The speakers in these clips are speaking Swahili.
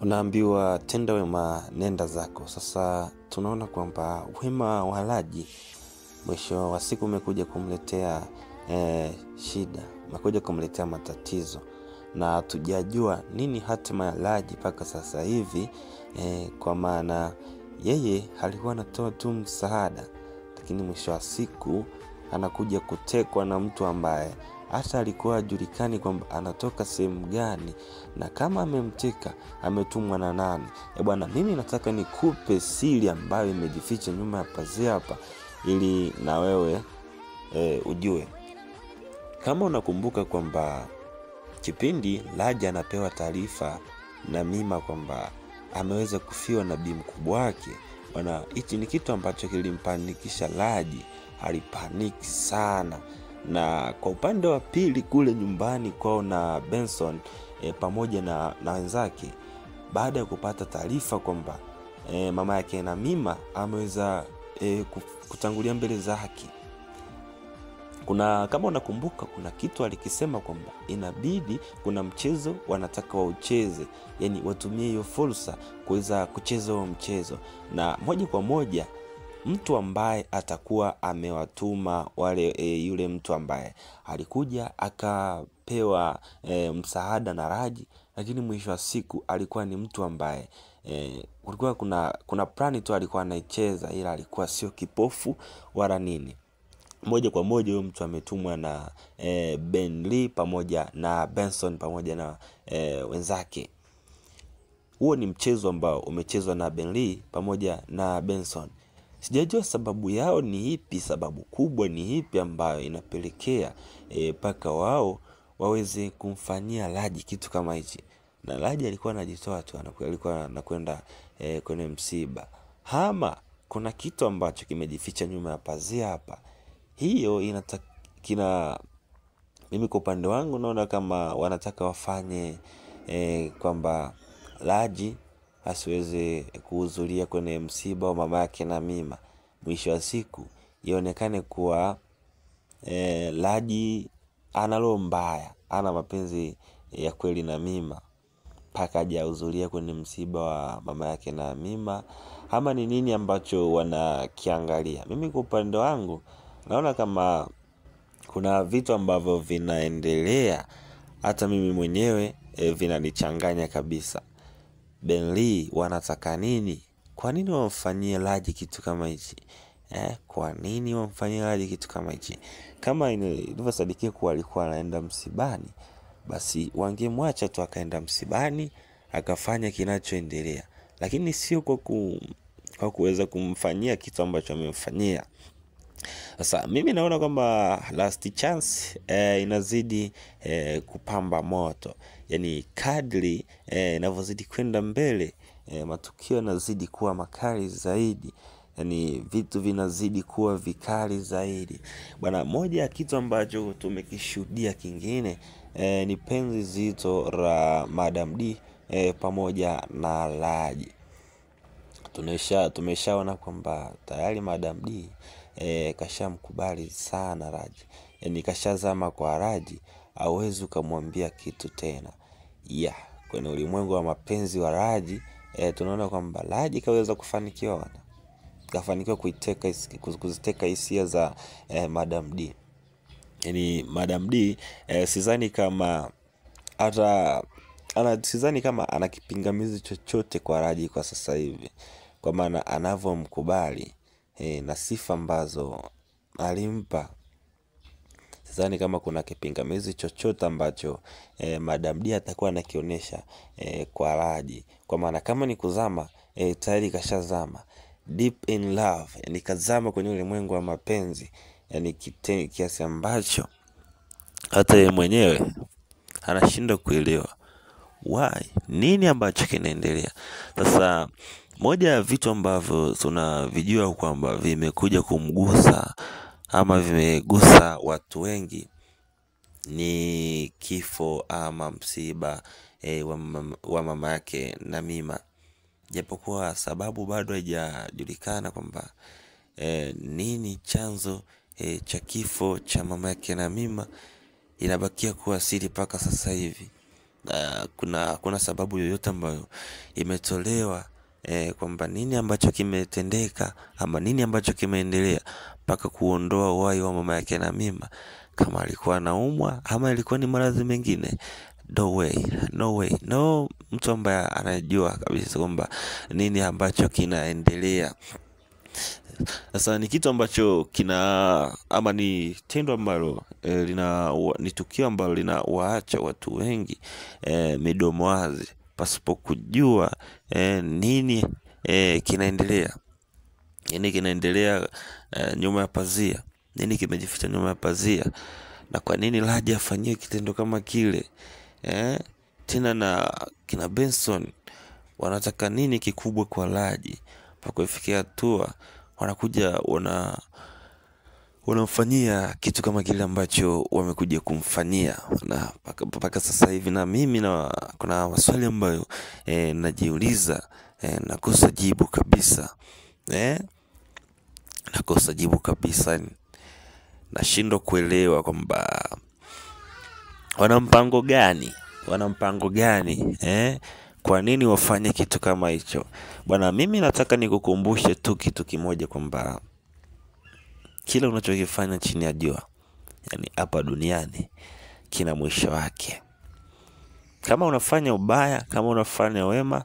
Unaambiwa tenda wema nenda zako. Sasa tunaona kwamba wema wa Raji mwisho wa siku umekuja kumletea shida, umekuja kumletea matatizo, na tujajua nini hatima ya Raji mpaka sasa hivi. Kwa maana yeye alikuwa anatoa tu msaada, lakini mwisho wa siku anakuja kutekwa na mtu ambaye hata alikuwa hajulikani kwamba anatoka sehemu gani, na kama amemteka ametumwa na nani. Bwana, mimi nataka nikupe siri ambayo imejificha nyuma ya pazia hapa, ili na wewe ujue. Kama unakumbuka kwamba kipindi Raji anapewa taarifa na Mima kwamba ameweza kufiwa na bi mkubwa wake, bwana, hichi ni kitu ambacho kilimpanikisha Raji. Alipaniki sana. Na kwa upande wa pili kule nyumbani kwao na Benson pamoja na wenzake, baada ya kupata taarifa kwamba mama yake na Mima ameweza kutangulia mbele za haki, kama unakumbuka, kuna kitu alikisema kwamba inabidi kuna mchezo wanataka waucheze, yani watumie hiyo fursa kuweza kucheza huo mchezo, na moja kwa moja mtu ambaye atakuwa amewatuma wale yule mtu ambaye alikuja akapewa msaada na Raji, lakini mwisho wa siku alikuwa ni mtu ambaye kulikuwa kuna plani tu alikuwa anaicheza, ila alikuwa sio kipofu wala nini. Moja kwa moja huyo mtu ametumwa na Ben Lee pamoja na Benson pamoja na wenzake. Huo ni mchezo ambao umechezwa na Ben Lee pamoja na Benson. Sijajua sababu yao ni ipi, sababu kubwa ni ipi ambayo inapelekea paka wao waweze kumfanyia Raji kitu kama hichi. Na Raji alikuwa anajitoa tu, alikuwa anakwenda kwenye msiba. Hama kuna kitu ambacho kimejificha nyuma ya pazia hapa. Hiyo mimi kwa upande wangu naona kama wanataka wafanye kwamba Raji asiweze kuhudhuria kwenye msiba wa mama yake na Mima. Mwisho wa siku ionekane kuwa Raji ana roho mbaya, ana mapenzi ya kweli na Mima, mpaka hajahudhuria kwenye msiba wa mama yake na Mima. Ama ni nini ambacho wanakiangalia? Mimi kwa upande wangu naona kama kuna vitu ambavyo vinaendelea, hata mimi mwenyewe vinanichanganya kabisa. Ben Lee wanataka nini? Kwa nini wamfanyie Raji kitu kama hichi? Kwa nini wamfanyie Raji kitu kama hichi? Kama ilivyosadikia kuwa alikuwa anaenda msibani, basi wangemwacha tu akaenda msibani akafanya kinachoendelea, lakini sio kwa kuweza kumfanyia kitu ambacho amemfanyia. Sasa mimi naona kwamba last chance inazidi kupamba moto. Yani kadri inavyozidi kwenda mbele, matukio yanazidi kuwa makali zaidi. Yani vitu vinazidi kuwa vikali zaidi. Bwana, moja ya kitu ambacho tumekishuhudia kingine ni penzi zito la Madam D pamoja na Raji. Tumeshaona kwamba tayari Madam D kashamkubali sana Raji. Yani kashazama kwa Raji, hawezi kumwambia kitu tena. Kwenye ulimwengu wa mapenzi wa Raji, tunaona kwamba Raji kaweza kufanikiwa kuziteka hisia za Madam D. Yani Madam D sidhani kama ana kipingamizi chochote kwa Raji kwa sasa hivi, kwa maana anavyomkubali na sifa ambazo alimpa. Sidhani kama kuna kipingamizi chochote ambacho Madam D atakuwa anakionyesha kwa Raji, kwa maana kama ni kuzama tayari kashazama deep in love, yani kazama kwenye ulimwengu wa mapenzi, yani kiasi ambacho hata yeye mwenyewe anashindwa kuelewa nini ambacho kinaendelea. Sasa moja ya vitu ambavyo tunavijua kwamba vimekuja kumgusa ama vimegusa watu wengi ni kifo ama msiba wa mama yake na Mima. Japokuwa sababu bado haijajulikana kwamba nini chanzo cha kifo cha mama yake na Mima, inabakia kuwa siri mpaka sasa hivi. kuna sababu yoyote ambayo imetolewa kwamba nini ambacho kimetendeka ama nini ambacho kimeendelea mpaka kuondoa uhai wa mama yake na mimba, kama alikuwa anaumwa ama ilikuwa ni maradhi mengine. No way, no mtu ambaye anajua kabisa kwamba nini ambacho kinaendelea. Sasa ni kitu ambacho ama ni tendo ambalo ni tukio ambalo linawaacha watu wengi midomo wazi pasipo kujua nini kinaendelea. Nini kinaendelea nyuma ya pazia? Nini kimejificha nyuma ya pazia? Na kwa nini Laji afanyie kitendo kama kile? Tena na kina Benson wanataka nini kikubwa kwa Laji mpaka ifikia hatua wanakuja wanamfanyia kitu kama kile ambacho wamekuja kumfanyia. Na mpaka sasa hivi na mimi kuna maswali ambayo najiuliza, nakosa jibu kabisa. Nakosa jibu kabisa. Nashindwa kuelewa kwamba wana mpango gani kwa nini wafanye kitu kama hicho. Bwana, mimi nataka nikukumbushe tu kitu kimoja kwamba kila unachokifanya chini ya jua, yani hapa duniani, kina mwisho wake. Kama unafanya ubaya, kama unafanya wema,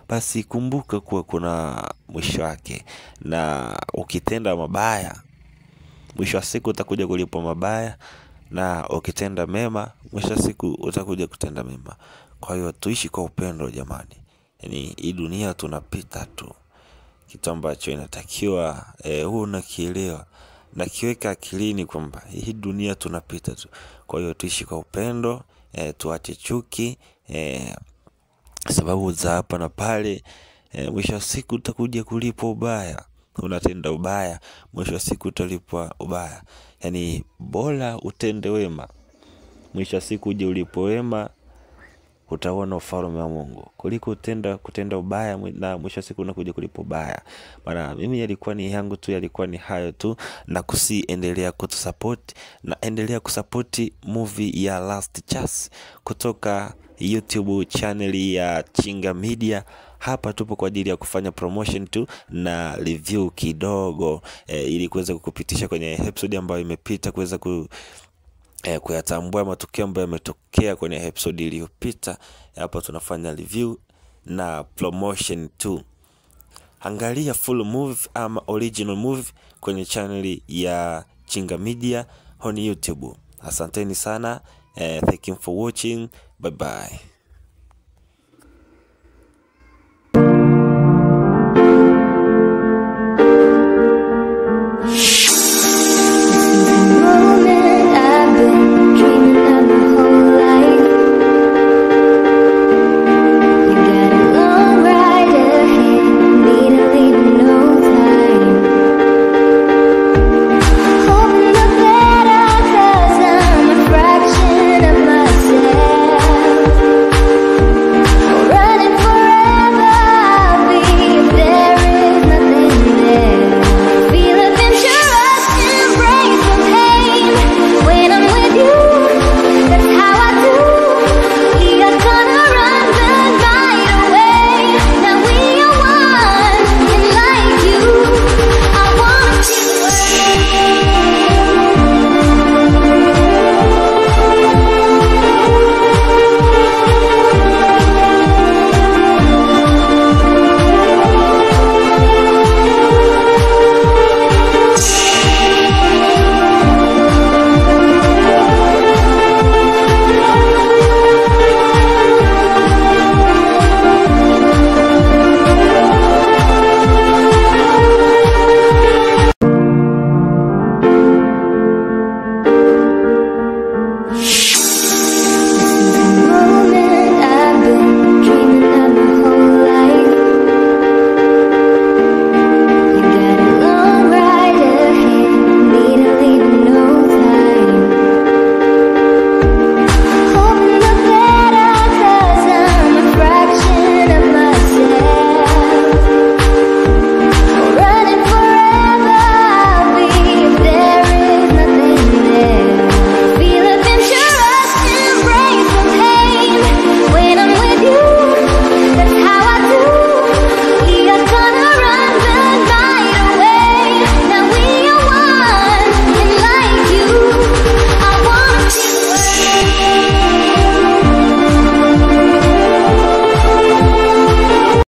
basi kumbuka kuwa kuna mwisho wake. Na ukitenda mabaya, mwisho wa siku utakuja kulipwa mabaya, na ukitenda mema, mwisho wa siku utakuja kutenda mema. Kwa hiyo tuishi kwa upendo jamani. Yani hii dunia tunapita tu. Kitu ambacho inatakiwa huu unakielewa na kiweka akilini kwamba hii dunia tunapita tu. Kwa hiyo tuishi kwa upendo, tuache chuki, sababu za hapa na pale. Mwisho wa siku utakuja kulipwa ubaya. Unatenda ubaya, mwisho wa siku utalipwa ubaya. Yani bora utende wema, mwisho wa siku uje ulipwe wema, utaona ufalme wa Mungu, kuliko kutenda ubaya na mwisho wa siku unakuja kulipwa ubaya. Maana mimi yalikuwa ni hayo tu, na endelea kutusupport na endelea kusupport movie ya Last Chance kutoka YouTube channel ya Chinga Media. Hapa tupo kwa ajili ya kufanya promotion tu na review kidogo, ili kuweza kukupitisha kwenye episode ambayo imepita, kuweza kuyatambua matukio ambayo yametokea kwenye episode iliyopita. Hapa tunafanya review na promotion tu. Angalia full movie ama original movie kwenye channel ya Chinga Media on YouTube. Asanteni sana. Thank you for watching. Bye bye.